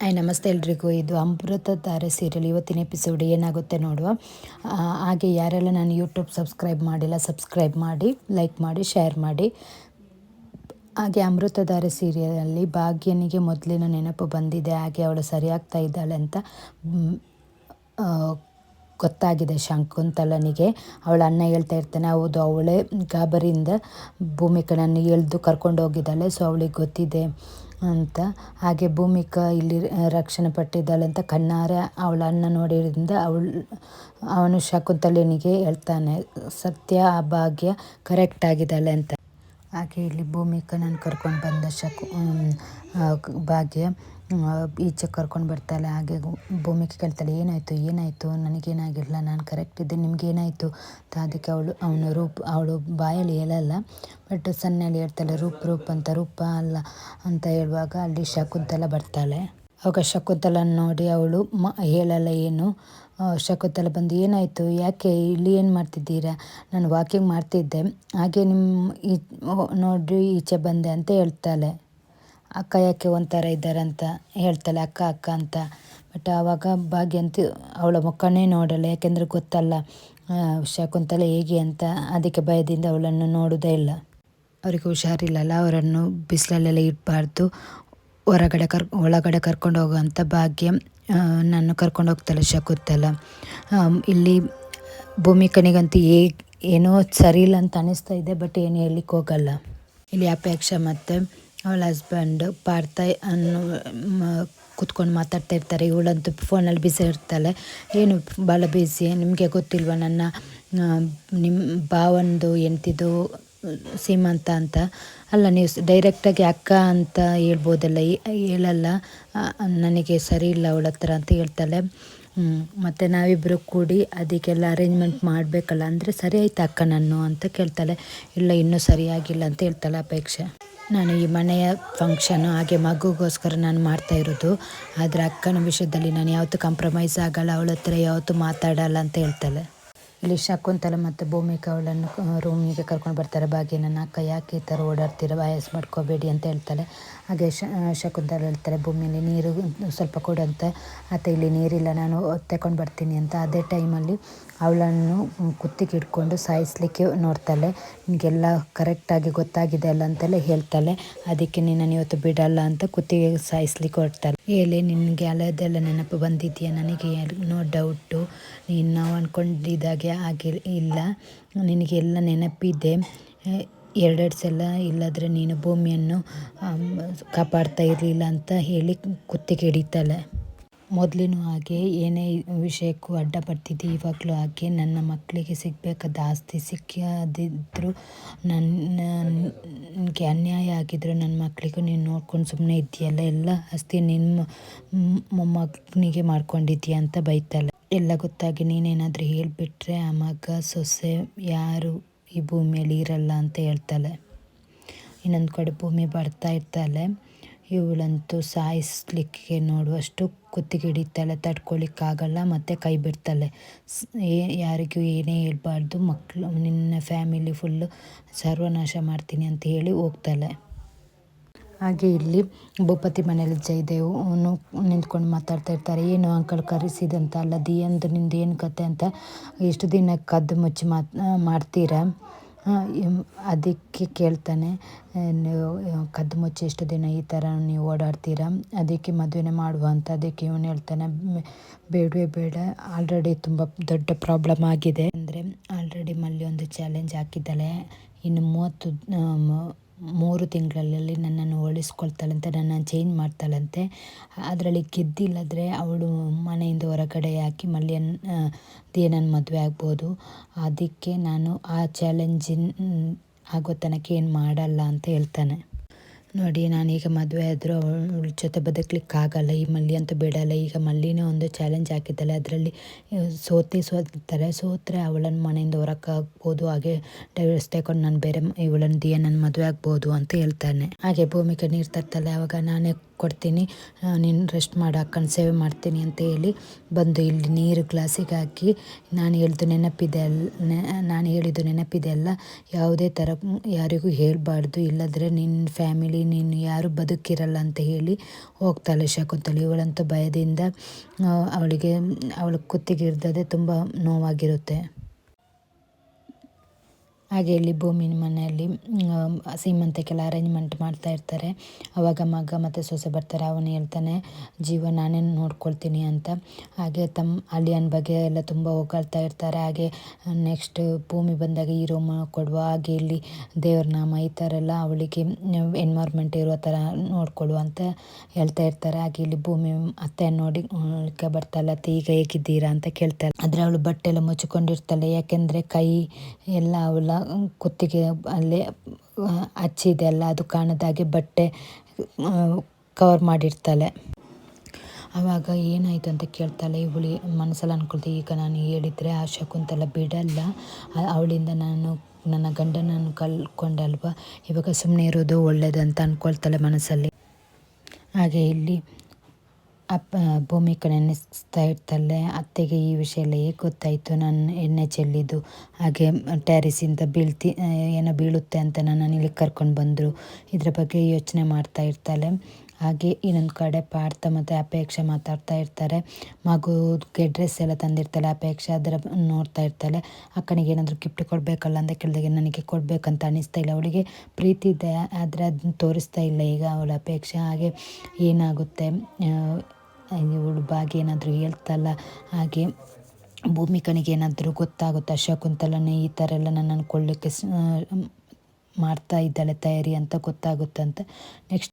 ನಮಸ್ತೆ ಎಲ್ರಿಗೂ. ಇದು ಅಮೃತಧಾರೆ ಸೀರಿಯಲ್ ಇವತ್ತಿನ ಎಪಿಸೋಡ್ ಏನಾಗುತ್ತೆ ನೋಡುವ. ಹಾಗೆ ಯಾರೆಲ್ಲ ನಾನು ಯೂಟ್ಯೂಬ್ ಸಬ್ಸ್ಕ್ರೈಬ್ ಮಾಡಿಲ್ಲ ಸಬ್ಸ್ಕ್ರೈಬ್ ಮಾಡಿ, ಲೈಕ್ ಮಾಡಿ, ಶೇರ್ ಮಾಡಿ. ಹಾಗೆ ಅಮೃತಧಾರೆ ಸೀರಿಯಲಲ್ಲಿ ಭಾಗ್ಯನಿಗೆ ಮೊದಲಿನ ನೆನಪು ಬಂದಿದೆ, ಹಾಗೆ ಅವಳು ಸರಿಯಾಗ್ತಾ ಇದ್ದಾಳೆ ಅಂತ ಗೊತ್ತಾಗಿದೆ ಶಕುಂತಲನಿಗೆ. ಅವಳ ಅಣ್ಣ ಹೇಳ್ತಾ ಇರ್ತಾನೆ, ಹೌದು ಅವಳೇ ಗಾಬರಿಯಿಂದ ಭೂಮಿಕನನ್ನು ಎಳೆದು ಕರ್ಕೊಂಡು ಹೋಗಿದ್ದಾಳೆ, ಸೊ ಅವಳಿಗೆ ಗೊತ್ತಿದೆ ಅಂತ. ಹಾಗೆ ಭೂಮಿಕಾ ಇಲ್ಲಿ ರಕ್ಷಣೆ ಪಟ್ಟಿದ್ದಾಳೆ ಅಂತ ಕಣ್ಣಾರೆ ಅವಳ ಅಣ್ಣ ನೋಡಿದ್ರಿಂದ ಅವನು ಶಕುಂತಲನಿಗೆ ಹೇಳ್ತಾನೆ, ಸತ್ಯ ಆ ಭಾಗ್ಯ ಕರೆಕ್ಟ್ ಆಗಿದ್ದಾಳೆ ಅಂತ. ಹಾಗೆ ಇಲ್ಲಿ ಭೂಮಿಕಾ ನಾನು ಕರ್ಕೊಂಡು ಬಂದ ಭಾಗ್ಯ ಈಚೆ ಕರ್ಕೊಂಡು ಬರ್ತಾಳೆ. ಹಾಗೆ ಭೂಮಿಕೆ ಕೇಳ್ತಾಳೆ, ಏನಾಯಿತು ನನಗೇನಾಗಿರಲ್ಲ, ನಾನು ಕರೆಕ್ಟ್ ಇದ್ದೆ, ನಿಮಗೇನಾಯಿತು ಅಂತ. ಅದಕ್ಕೆ ಅವಳು ಬಾಯಲ್ಲಿ ಹೇಳಲ್ಲ, ಬಟ್ ಸನ್ನೆಯಲ್ಲಿ ಹೇಳ್ತಾಳೆ, ರೂಪ್ ಅಂತ. ರೂಪ ಅಲ್ಲ ಅಂತ ಹೇಳುವಾಗ ಅಲ್ಲಿ ಶಕುಂತಲ ಬರ್ತಾಳೆ. ಆವಾಗ ಶಕುಂತಲನ ನೋಡಿ ಅವಳು ಹೇಳಲ್ಲ ಏನು. ಶಕುಂತಲ ಬಂದು, ಏನಾಯಿತು, ಯಾಕೆ ಇಲ್ಲಿ ಏನು ಮಾಡ್ತಿದ್ದೀರಾ? ನಾನು ವಾಕಿಂಗ್ ಮಾಡ್ತಿದ್ದೆ, ಹಾಗೆ ನೋಡ್ರಿ ಈಚೆ ಬಂದೆ ಅಂತ ಹೇಳ್ತಾಳೆ. ಅಕ್ಕ ಯಾಕೆ ಒಂಥರ ಇದ್ದಾರಂತ ಹೇಳ್ತಾಳೆ, ಅಕ್ಕ ಅಂತ. ಬಟ್ ಆವಾಗ ಭಾಗ್ಯ ಅಂತೂ ಅವಳ ಮುಖನೇ ನೋಡಲ್ಲ, ಯಾಕೆಂದರೆ ಗೊತ್ತಲ್ಲ ಶಕುಂತಲ ಹೇಗೆ ಅಂತ. ಅದಕ್ಕೆ ಭಯದಿಂದ ಅವಳನ್ನು ನೋಡೋದೇ ಇಲ್ಲ. ಅವರಿಗೆ ಹುಷಾರಿಲ್ಲಲ್ಲ, ಅವರನ್ನು ಬಿಸಿಲಲ್ಲೆಲ್ಲ ಇಡಬಾರ್ದು, ಒಳಗಡೆ ಕರ್ಕೊಂಡು ಹೋಗುವಂಥ ಭಾಗ್ಯ ನಾನು ಕರ್ಕೊಂಡು ಹೋಗ್ತಾಳೆ ಶಕುಂತಲ. ಇಲ್ಲಿ ಭೂಮಿಕನಿಗಂತೂ ಏನೋ ಸರಿ ಇಲ್ಲ ಅಂತ ಅನಿಸ್ತಾ ಇದೆ, ಬಟ್ ಏನು ಹೇಳಲಿಕ್ಕೆ ಹೋಗಲ್ಲ. ಇಲ್ಲಿ ಅಪೇಕ್ಷಾ ಮತ್ತು ಅವಳ ಹಸ್ಬೆಂಡ್ ಪಾರ್ಥ ಕೂತ್ಕೊಂಡು ಮಾತಾಡ್ತಾ ಇರ್ತಾರೆ. ಇವಳಂತೂ ಫೋನಲ್ಲಿ ಬಿಸಿ ಇರ್ತಾಳೆ. ಏನು ಭಾಳ ಬಿಸಿ, ನಿಮಗೆ ಗೊತ್ತಿಲ್ವ ನಿಮ್ಮ ಭಾವಂದು ಎಂತಿದ್ದು ಸೀಮಂತ ಅಂತ. ಅಲ್ಲ, ನೀವು ಡೈರೆಕ್ಟಾಗಿ ಅಕ್ಕ ಅಂತ ಹೇಳ್ಬೋದಲ್ಲ, ಹೇಳಲ್ಲ, ನನಗೆ ಸರಿ ಇಲ್ಲ ಅವಳ ಹತ್ರ ಅಂತ ಹೇಳ್ತಾಳೆ. ಮತ್ತು ನಾವಿಬ್ಬರು ಕೂಡಿ ಅದಕ್ಕೆಲ್ಲ ಅರೇಂಜ್ಮೆಂಟ್ ಮಾಡಬೇಕಲ್ಲ, ಅಂದರೆ ಸರಿ ಆಯ್ತು ಅಕ್ಕ ನಾನು ಅಂತ ಕೇಳ್ತಾಳೆ. ಇಲ್ಲ, ಇನ್ನೂ ಸರಿಯಾಗಿಲ್ಲ ಅಂತ ಹೇಳ್ತಾಳೆ ಅಪೇಕ್ಷೆ. ನಾನು ಈ ಮನೆಯ ಫಂಕ್ಷನು ಹಾಗೆ ಮಗುಗೋಸ್ಕರ ನಾನು ಮಾಡ್ತಾಯಿರೋದು, ಆದರೆ ಅಕ್ಕನ ವಿಷಯದಲ್ಲಿ ನಾನು ಯಾವತ್ತೂ ಕಾಂಪ್ರಮೈಸ್ ಆಗಲ್ಲ, ಅವಳ ಹತ್ರ ಯಾವತ್ತೂ ಮಾತಾಡಲ್ಲ ಅಂತ ಹೇಳ್ತಾಳೆ. ಇಲ್ಲಿ ಶಕುಂತಲ ಮತ್ತು ಭೂಮಿಕಾ ಅವಳನ್ನು ರೂಮಿಗೆ ಕರ್ಕೊಂಡು ಬರ್ತಾರೆ. ಭಾಗ್ಯ, ನನ್ನ ಅಕ್ಕ ಯಾಕೆ ಈ ಥರ ಓಡಾಡ್ತೀರ, ವಯಸ್ ಮಾಡ್ಕೋಬೇಡಿ ಅಂತ ಹೇಳ್ತಾಳೆ. ಹಾಗೆ ಶಕುಂತಲ ಹೇಳ್ತಾರೆ, ಭೂಮಿಯಲ್ಲಿ ನೀರು ಸ್ವಲ್ಪ ಕೊಡು ಅಂತ. ಆತ ಇಲ್ಲಿ ನೀರಿಲ್ಲ, ನಾನು ತಗೊಂಡು ಬರ್ತೀನಿ ಅಂತ. ಅದೇ ಟೈಮಲ್ಲಿ ಅವಳನ್ನು ಕುತ್ತಿಗೆ ಹಿಡ್ಕೊಂಡು ಸಾಯಿಸಲಿಕ್ಕೆ ನೋಡ್ತಾಳೆ. ನಿನಗೆಲ್ಲ ಕರೆಕ್ಟಾಗಿ ಗೊತ್ತಾಗಿದೆ ಅಲ್ಲ ಅಂತೆಲ್ಲ ಹೇಳ್ತಾಳೆ. ಅದಕ್ಕೆ ನಿನ್ನನ್ನು ಇವತ್ತು ಬಿಡಲ್ಲ ಅಂತ ಕುತ್ತಿಗೆ ಸಾಯಿಸ್ಲಿಕ್ಕೆ ಹೊರಡ್ತಾಳೆ. ನಿನಗೆ ಹಳೆದೆಲ್ಲ ನೆನಪು ಬಂದಿದೆಯಾ? ನನಗೆ ನೋ ಡೌಟು, ನೀನು ನಾವು ಅಂದ್ಕೊಂಡಿದ್ದಾಗೆ ಹಾಗೆ ಇಲ್ಲ, ನಿನಗೆಲ್ಲ ನೆನಪಿದೆ. ಎರಡೆರಡು ಸಲ ಇಲ್ಲದ್ರೆ ನೀನು ಭೂಮಿಯನ್ನು ಕಾಪಾಡ್ತಾ ಇರಲಿಲ್ಲ ಅಂತ ಹೇಳಿ ಕುತ್ತಿಗೆ ಹಿಡಿತಾಳೆ. ಮೊದಲಿನೂ ಹಾಗೆ ಏನೇ ವಿಷಯಕ್ಕೂ ಅಡ್ಡ ಬರ್ತಿದ್ದೆ, ಇವಾಗಲೂ ಹಾಗೆ. ನನ್ನ ಮಕ್ಕಳಿಗೆ ಸಿಗಬೇಕಾದ ಆಸ್ತಿ ಸಿಕ್ಕದಿದ್ದರೂ, ನನಗೆ ಅನ್ಯಾಯ ಆಗಿದ್ರು ನನ್ನ ಮಕ್ಕಳಿಗೂ ನೀನು ನೋಡ್ಕೊಂಡು ಸುಮ್ಮನೆ ಇದೆಯಲ್ಲ, ಎಲ್ಲ ಆಸ್ತಿ ನಿಮ್ಮ ಮೊಮ್ಮಗನಿಗೆ ಮಾಡ್ಕೊಂಡಿದ್ದೀಯ ಅಂತ ಬೈತಾಳೆ. ಎಲ್ಲ ಗೊತ್ತಾಗಿ ನೀನೇನಾದರೂ ಹೇಳಿಬಿಟ್ರೆ ಆ ಮಗ ಸೊಸೆ ಯಾರು ಈ ಭೂಮಿಯಲ್ಲಿ ಇರಲ್ಲ ಅಂತ ಹೇಳ್ತಾಳೆ. ಇನ್ನೊಂದು ಕಡೆ ಭೂಮಿ ಬರ್ತಾ ಇರ್ತಾಳೆ. ಇವಳಂತೂ ಸಾಯಿಸ್ಲಿಕ್ಕೆ ನೋಡುವಷ್ಟು ಕುತ್ತಿಗೆ ಹಿಡಿತಾಳೆ, ತಡ್ಕೊಳ್ಳಿಕ್ಕಾಗಲ್ಲ, ಮತ್ತು ಕೈ ಬಿಡ್ತಾಳೆ. ಯಾರಿಗೂ ಏನೇ ಹೇಳ್ಬಾರ್ದು, ನಿನ್ನ ಫ್ಯಾಮಿಲಿ ಫುಲ್ಲು ಸರ್ವನಾಶ ಮಾಡ್ತೀನಿ ಅಂತ ಹೇಳಿ ಹೋಗ್ತಾಳೆ. ಹಾಗೆ ಇಲ್ಲಿ ಭೂಪತಿ ಮನೇಲಿ ಜಯದೇವ್ ನಿಂತ್ಕೊಂಡು ಮಾತಾಡ್ತಾ ಇರ್ತಾರೆ. ಏನು ಅಂಕಲ್ ಕರೆಸಿದಂತ, ಅಲ್ಲ ದಿಯಂದು ನಿಂದು ಏನು ಕತೆ ಅಂತ, ಎಷ್ಟು ದಿನ ಕದ್ದು ಮುಚ್ಚಿ ಮಾಡ್ತೀರಾ? ಅದಕ್ಕೆ ಕೇಳ್ತಾನೆ, ಕದ್ದು ಮುಚ್ಚಿ ಎಷ್ಟು ದಿನ ಈ ಥರ ನೀವು ಓಡಾಡ್ತೀರಾ, ಅದಕ್ಕೆ ಮದುವೆನೇ ಮಾಡುವ ಅಂತ. ಅದಕ್ಕೆ ಇವನು ಹೇಳ್ತಾನೆ, ಬೇಡವೇ ಬೇಡ, ಆಲ್ರೆಡಿ ತುಂಬ ದೊಡ್ಡ ಪ್ರಾಬ್ಲಮ್ ಆಗಿದೆ. ಅಂದರೆ ಆಲ್ರೆಡಿ ಮಲ್ಲಿ ಒಂದು ಚಾಲೆಂಜ್ ಹಾಕಿದ್ದಾಳೆ, ಇನ್ನು 3 ತಿಂಗಳಲ್ಲಿ ನನ್ನನ್ನು ಉಳಿಸ್ಕೊಳ್ತಾಳಂತೆ, ನನ್ನನ್ನು ಚೇಂಜ್ ಮಾಡ್ತಾಳಂತೆ. ಅದರಲ್ಲಿ ಗೆದ್ದಿಲ್ಲದ್ರೆ ಅವಳು ಮನೆಯಿಂದ ಹೊರಗಡೆ ಹಾಕಿ ದಿಯನನ್ನು ಮದುವೆ ಆಗ್ಬೋದು. ಅದಕ್ಕೆ ನಾನು ಆ ಚಾಲೆಂಜಿನ ಆಗೋ ತನಕ ಏನು ಮಾಡಲ್ಲ ಅಂತ ಹೇಳ್ತಾನೆ. ನೋಡಿ, ನಾನೀಗ ಮದುವೆ ಆದರೂ ಅವಳ ಜೊತೆ ಬದುಕಲಿಕ್ಕಾಗಲ್ಲ, ಈ ಮಲ್ಲಿ ಅಂತೂ ಬಿಡಲ್ಲ. ಈಗ ಮಲ್ಲಿನೇ ಒಂದು ಚಾಲೆಂಜ್ ಹಾಕಿದ್ದಾಳೆ, ಅದರಲ್ಲಿ ಸೋತ್ರೆ ಅವಳನ್ನು ಮನೆಯಿಂದ ಹೊರಕ್ಕೆ ಹಾಕ್ಬೋದು, ಹಾಗೆ ಡೈವರ್ಸ್ ತಗೊಂಡು ನಾನು ಬೇರೆ ಇವಳನ್ನು ದಿಯನನ್ನು ಮದುವೆ ಆಗ್ಬೋದು ಅಂತ ಹೇಳ್ತಾನೆ. ಹಾಗೆ ಭೂಮಿಕಾ ನೀರು ತರ್ತಾಳೆ. ಆವಾಗ ನಾನೇ ಕೊಡ್ತೀನಿ, ನೀನು ರೆಸ್ಟ್ ಮಾಡು, ಅಕ್ಕನ ಸೇವೆ ಮಾಡ್ತೀನಿ ಅಂತ ಹೇಳಿ ಬಂದು ಇಲ್ಲಿ ನೀರು ಗ್ಲಾಸಿಗೆ ಹಾಕಿ, ನಾನು ಹೇಳಿದ್ದು ನೆನಪಿದೆ ಅಲ್ಲ, ಯಾವುದೇ ಥರ ಯಾರಿಗೂ ಹೇಳಬಾರ್ದು, ಇಲ್ಲದ್ರೆ ನಿನ್ನ ಫ್ಯಾಮಿಲಿ ನೀನು ಯಾರು ಬದುಕಿರಲ್ಲ ಅಂತ ಹೇಳಿ ಹೋಗ್ತಾಳೆ ಶಕುಂತಲೆ. ಇವಳಂತೂ ಭಯದಿಂದ ಅವಳ ಕುತ್ತಿಗೆ ಇರ್ದದೆ ತುಂಬ ನೋವಾಗಿರುತ್ತೆ. ಹಾಗೆ ಇಲ್ಲಿ ಭೂಮಿನ ಮನೆಯಲ್ಲಿ ಸೀಮಂತಕ್ಕೆಲ್ಲ ಅರೇಂಜ್ಮೆಂಟ್ ಮಾಡ್ತಾ ಇರ್ತಾರೆ. ಆವಾಗ ಮಗ ಮತ್ತು ಸೊಸೆ ಬರ್ತಾರೆ. ಅವನು ಹೇಳ್ತಾನೆ, ಜೀವ ನಾನೇ ನೋಡ್ಕೊಳ್ತೀನಿ ಅಂತ. ಹಾಗೆ ತಮ್ಮ ಅಲಿಯನ್ ಬಗ್ಗೆ ಎಲ್ಲ ತುಂಬ ಹೊಗಳ್ತಾ ಇರ್ತಾರೆ. ಹಾಗೆ ನೆಕ್ಸ್ಟ್ ಭೂಮಿ ಬಂದಾಗ ಈ ರೂಮ್ ಕೊಡುವ, ಹಾಗೆ ಇಲ್ಲಿ ದೇವ್ರ ನಾಮ ಈ ಥರ ಎಲ್ಲ ಅವಳಿಗೆ ಎನ್ವೈರ್ಮೆಂಟ್ ಇರೋ ಥರ ನೋಡ್ಕೊಳ್ಳು ಅಂತ ಹೇಳ್ತಾ ಇರ್ತಾರೆ. ಹಾಗೆ ಇಲ್ಲಿ ಭೂಮಿ ಅತ್ತೆ ನೋಡಿ ಬರ್ತಾಳೆ. ಅತ್ತೆ ಈಗ ಹೇಗಿದ್ದೀರಾ ಅಂತ ಕೇಳ್ತಾಳೆ. ಆದರೆ ಅವಳು ಬಟ್ಟೆ ಎಲ್ಲ ಮುಚ್ಚಿಕೊಂಡಿರ್ತಾಳೆ. ಯಾಕೆಂದರೆ ಕೈ ಎಲ್ಲ ಅವಳ ಕುತ್ತಿಗೆ ಅಲ್ಲೇ ಹಚ್ಚಿದೆ ಅಲ್ಲ, ಅದು ಕಾಣದಾಗೆ ಬಟ್ಟೆ ಕವರ್ ಮಾಡಿರ್ತಾಳೆ. ಆವಾಗ ಏನಾಯಿತು ಅಂತ ಕೇಳ್ತಾಳೆ. ಇವಳು ಮನಸ್ಸಲ್ಲಿ ಅಂದ್ಕೊಳ್ತೀವಿ, ಈಗ ನಾನು ಹೇಳಿದರೆ ಆ ಶಕುಂತಲ ಬಿಡಲ್ಲ, ಅವಳಿಂದ ನಾನು ನನ್ನ ಗಂಡನನ್ನು ಕಳ್ಕೊಂಡಲ್ವ, ಇವಾಗ ಸುಮ್ಮನೆ ಇರೋದು ಒಳ್ಳೇದು ಅಂತ ಅಂದ್ಕೊಳ್ತಾಳೆ ಮನಸ್ಸಲ್ಲಿ. ಹಾಗೆ ಇಲ್ಲಿ ಭೂಮಿ ಕಡೆ ನೆನೆಸ್ತಾ ಇರ್ತಾಳೆ. ಅತ್ತೆಗೆ ಈ ವಿಷಯ ಎಲ್ಲ ಹೇಗೆ ಗೊತ್ತಾಯಿತು, ನಾನು ಎಣ್ಣೆ ಚೆಲ್ಲಿದ್ದು, ಹಾಗೆ ಟ್ಯಾರಿಸಿಂದ ಏನೋ ಬೀಳುತ್ತೆ ಅಂತ ನನ್ನನ್ನು ಇಲ್ಲಿ ಕರ್ಕೊಂಡು ಬಂದರು, ಇದ್ರ ಬಗ್ಗೆ ಯೋಚನೆ ಮಾಡ್ತಾ ಇರ್ತಾಳೆ. ಹಾಗೆ ಇನ್ನೊಂದು ಕಡೆ ಪಾರ್ಥ ಮತ್ತು ಅಪೇಕ್ಷೆ ಮಾತಾಡ್ತಾ ಇರ್ತಾರೆ. ಮಗುಗೆ ಡ್ರೆಸ್ ಎಲ್ಲ ತಂದಿರ್ತಾಳೆ ಅಪೇಕ್ಷೆ, ಅದರ ನೋಡ್ತಾ ಇರ್ತಾಳೆ. ಅಕ್ಕನಿಗೆ ಏನಾದರೂ ಗಿಫ್ಟ್ ಕೊಡಬೇಕಲ್ಲ ಅಂತ ಕೇಳಿದಾಗ ನನಗೆ ಕೊಡಬೇಕಂತ ಅನ್ನಿಸ್ತಾ ಇಲ್ಲ. ಅವಳಿಗೆ ಪ್ರೀತಿ ಇದೆ, ಆದರೆ ಅದನ್ನ ತೋರಿಸ್ತಾ ಇಲ್ಲ ಈಗ ಅವಳ ಅಪೇಕ್ಷೆ. ಹಾಗೆ ಏನಾಗುತ್ತೆ, ಇವಳು ಭಾಗ್ಯ ಏನಾದರೂ ಹೇಳ್ತಲ್ಲ, ಹಾಗೆ ಭೂಮಿಕನಿಗೆ ಏನಾದರೂ ಗೊತ್ತಾಗುತ್ತಾ ಶಕುಂತಲನೇ ಈ ಥರ ಎಲ್ಲ ನನ್ನನ್ನು ಕೊಡಲಿಕ್ಕೆ ಮಾಡ್ತಾ ಇದ್ದಾಳೆ ತಯಾರಿ ಅಂತ ಗೊತ್ತಾಗುತ್ತಂತೆ. ನೆಕ್ಸ್ಟ್